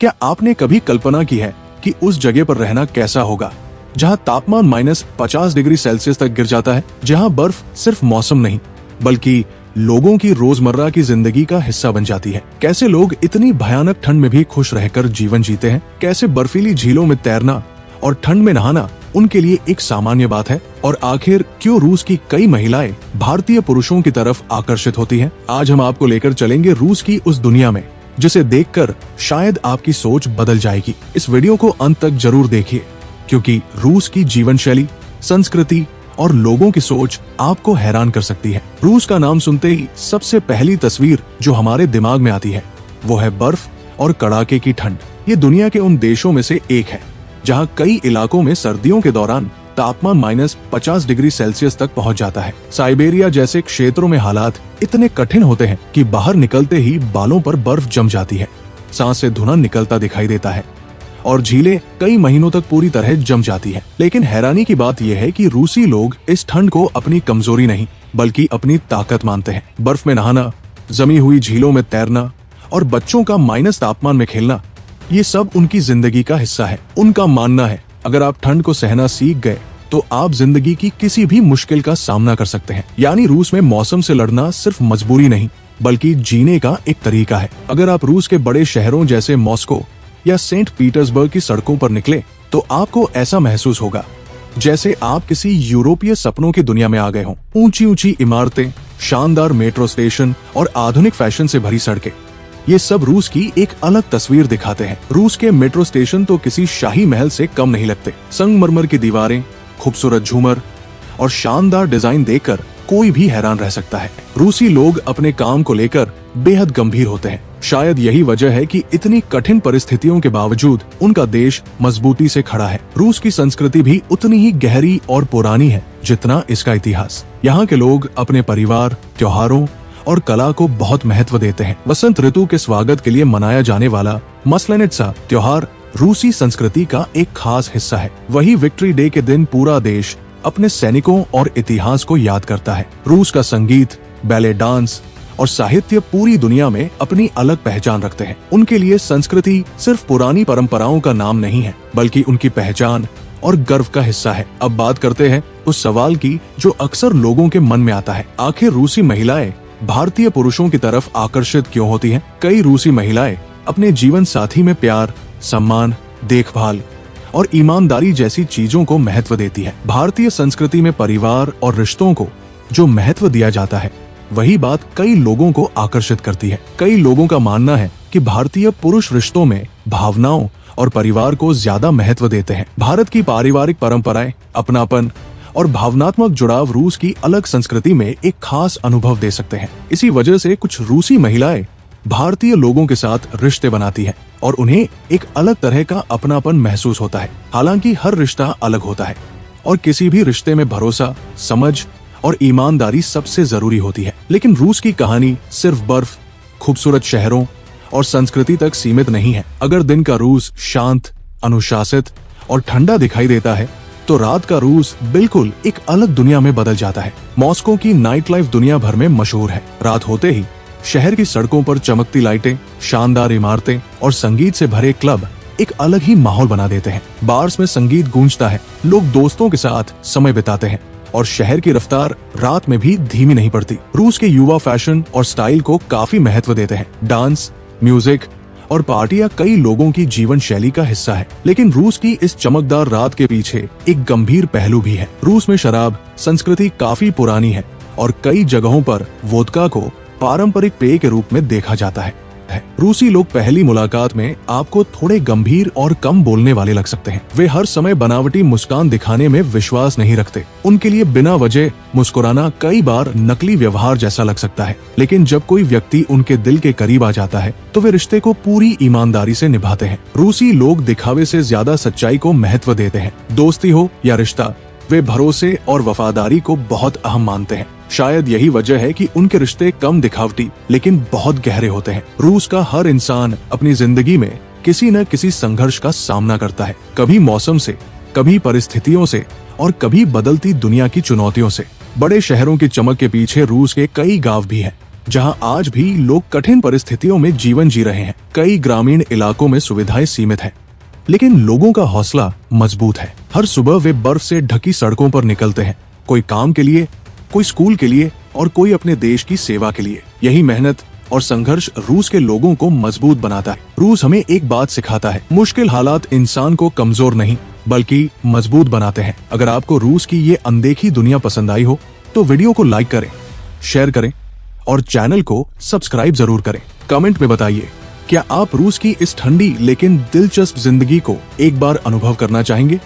क्या आपने कभी कल्पना की है कि उस जगह पर रहना कैसा होगा जहां तापमान -50 डिग्री सेल्सियस तक गिर जाता है, जहां बर्फ सिर्फ मौसम नहीं बल्कि लोगों की रोजमर्रा की जिंदगी का हिस्सा बन जाती है। कैसे लोग इतनी भयानक ठंड में भी खुश रहकर जीवन जीते हैं, कैसे बर्फीली झीलों में तैरना और ठंड में नहाना उनके लिए एक सामान्य बात है, और आखिर क्यों रूस की कई महिलाएं भारतीय पुरुषों की तरफ आकर्षित होती हैं। आज हम आपको लेकर चलेंगे रूस की उस दुनिया में जिसे देखकर शायद आपकी सोच बदल जाएगी। इस वीडियो को अंत तक जरूर देखिए, क्योंकि रूस की जीवन शैली, संस्कृति और लोगों की सोच आपको हैरान कर सकती है। रूस का नाम सुनते ही सबसे पहली तस्वीर जो हमारे दिमाग में आती है वो है बर्फ और कड़ाके की ठंड। ये दुनिया के उन देशों में से एक है जहां कई इलाकों में सर्दियों के दौरान तापमान -50 डिग्री सेल्सियस तक पहुंच जाता है। साइबेरिया जैसे क्षेत्रों में हालात इतने कठिन होते हैं कि बाहर निकलते ही बालों पर बर्फ जम जाती है, सांस से धुआं निकलता दिखाई देता है और झीलें कई महीनों तक पूरी तरह जम जाती है। लेकिन हैरानी की बात यह है कि रूसी लोग इस ठंड को अपनी कमजोरी नहीं बल्कि अपनी ताकत मानते हैं। बर्फ में नहाना, जमी हुई झीलों में तैरना और बच्चों का माइनस तापमान में खेलना, ये सब उनकी जिंदगी का हिस्सा है। उनका मानना है अगर आप ठंड को सहना सीख गए तो आप जिंदगी की किसी भी मुश्किल का सामना कर सकते हैं। यानी रूस में मौसम से लड़ना सिर्फ मजबूरी नहीं बल्कि जीने का एक तरीका है। अगर आप रूस के बड़े शहरों जैसे मॉस्को या सेंट पीटर्सबर्ग की सड़कों पर निकले तो आपको ऐसा महसूस होगा जैसे आप किसी यूरोपीय सपनों की दुनिया में आ गए हों। ऊंची ऊंची इमारतें, शानदार मेट्रो स्टेशन और आधुनिक फैशन से भरी सड़कें, ये सब रूस की एक अलग तस्वीर दिखाते हैं। रूस के मेट्रो स्टेशन तो किसी शाही महल से कम नहीं लगते। संगमरमर की दीवारें, खूबसूरत झूमर और शानदार डिजाइन देखकर कोई भी हैरान रह सकता है। रूसी लोग अपने काम को लेकर बेहद गंभीर होते हैं। शायद यही वजह है कि इतनी कठिन परिस्थितियों के बावजूद उनका देश मजबूती से खड़ा है। रूस की संस्कृति भी उतनी ही गहरी और पुरानी है जितना इसका इतिहास। यहाँ के लोग अपने परिवार, त्योहारों और कला को बहुत महत्व देते हैं। वसंत ऋतु के स्वागत के लिए मनाया जाने वाला मस्लेनित्सा त्योहार रूसी संस्कृति का एक खास हिस्सा है। वही विक्ट्री डे के दिन पूरा देश अपने सैनिकों और इतिहास को याद करता है। रूस का संगीत, बैले डांस और साहित्य पूरी दुनिया में अपनी अलग पहचान रखते हैं। उनके लिए संस्कृति सिर्फ पुरानी परंपराओं का नाम नहीं है बल्कि उनकी पहचान और गर्व का हिस्सा है। अब बात करते हैं उस सवाल की जो अक्सर लोगों के मन में आता है, आखिर रूसी महिलाएं भारतीय पुरुषों की तरफ आकर्षित क्यों होती हैं? कई रूसी महिलाएं अपने जीवन साथी में प्यार, सम्मान, देखभाल और ईमानदारी जैसी चीजों को महत्व देती है। भारतीय संस्कृति में परिवार और रिश्तों को जो महत्व दिया जाता है वही बात कई लोगों को आकर्षित करती है। कई लोगों का मानना है कि भारतीय पुरुष रिश्तों में भावनाओं और परिवार को ज्यादा महत्व देते हैं। भारत की पारिवारिक परंपराएं, अपनापन और भावनात्मक जुड़ाव रूस की अलग संस्कृति में एक खास अनुभव दे सकते हैं। इसी वजह से कुछ रूसी महिलाएं भारतीय लोगों के साथ रिश्ते बनाती हैं और उन्हें एक अलग तरह का अपनापन महसूस होता है। हालांकि हर रिश्ता अलग होता है और किसी भी रिश्ते में भरोसा, समझ और ईमानदारी सबसे जरूरी होती है। लेकिन रूस की कहानी सिर्फ बर्फ, खूबसूरत शहरों और संस्कृति तक सीमित नहीं है। अगर दिन का रूस शांत, अनुशासित और ठंडा दिखाई देता है तो रात का रूस बिल्कुल एक अलग दुनिया में बदल जाता है। मॉस्को की नाइट लाइफ दुनिया भर में मशहूर है। रात होते ही शहर की सड़कों पर चमकती लाइटें, शानदार इमारतें और संगीत से भरे क्लब एक अलग ही माहौल बना देते हैं। बार्स में संगीत गूंजता है, लोग दोस्तों के साथ समय बिताते हैं और शहर की रफ्तार रात में भी धीमी नहीं पड़ती। रूस के युवा फैशन और स्टाइल को काफी महत्व देते हैं। डांस, म्यूजिक और पार्टियां कई लोगों की जीवन शैली का हिस्सा है। लेकिन रूस की इस चमकदार रात के पीछे एक गंभीर पहलू भी है। रूस में शराब संस्कृति काफी पुरानी है और कई जगहों पर वोदका को पारंपरिक पेय के रूप में देखा जाता है। रूसी लोग पहली मुलाकात में आपको थोड़े गंभीर और कम बोलने वाले लग सकते हैं। वे हर समय बनावटी मुस्कान दिखाने में विश्वास नहीं रखते। उनके लिए बिना वजह मुस्कुराना कई बार नकली व्यवहार जैसा लग सकता है। लेकिन जब कोई व्यक्ति उनके दिल के करीब आ जाता है तो वे रिश्ते को पूरी ईमानदारी से निभाते हैं। रूसी लोग दिखावे से ज्यादा सच्चाई को महत्व देते हैं। दोस्ती हो या रिश्ता, वे भरोसे और वफादारी को बहुत अहम मानते हैं। शायद यही वजह है कि उनके रिश्ते कम दिखावटी लेकिन बहुत गहरे होते हैं। रूस का हर इंसान अपनी जिंदगी में किसी न किसी संघर्ष का सामना करता है, कभी मौसम से, कभी परिस्थितियों से और कभी बदलती दुनिया की चुनौतियों से। बड़े शहरों की चमक के पीछे रूस के कई गांव भी हैं जहां आज भी लोग कठिन परिस्थितियों में जीवन जी रहे हैं। कई ग्रामीण इलाकों में सुविधाएं सीमित हैं, लेकिन लोगों का हौसला मजबूत है। हर सुबह वे बर्फ से ढकी सड़कों पर निकलते हैं, कोई काम के लिए, कोई स्कूल के लिए और कोई अपने देश की सेवा के लिए। यही मेहनत और संघर्ष रूस के लोगों को मजबूत बनाता है। रूस हमें एक बात सिखाता है, मुश्किल हालात इंसान को कमजोर नहीं बल्कि मजबूत बनाते हैं। अगर आपको रूस की ये अनदेखी दुनिया पसंद आई हो तो वीडियो को लाइक करें, शेयर करें और चैनल को सब्सक्राइब जरूर करें। कमेंट में बताइए, क्या आप रूस की इस ठंडी लेकिन दिलचस्प जिंदगी को एक बार अनुभव करना चाहेंगे?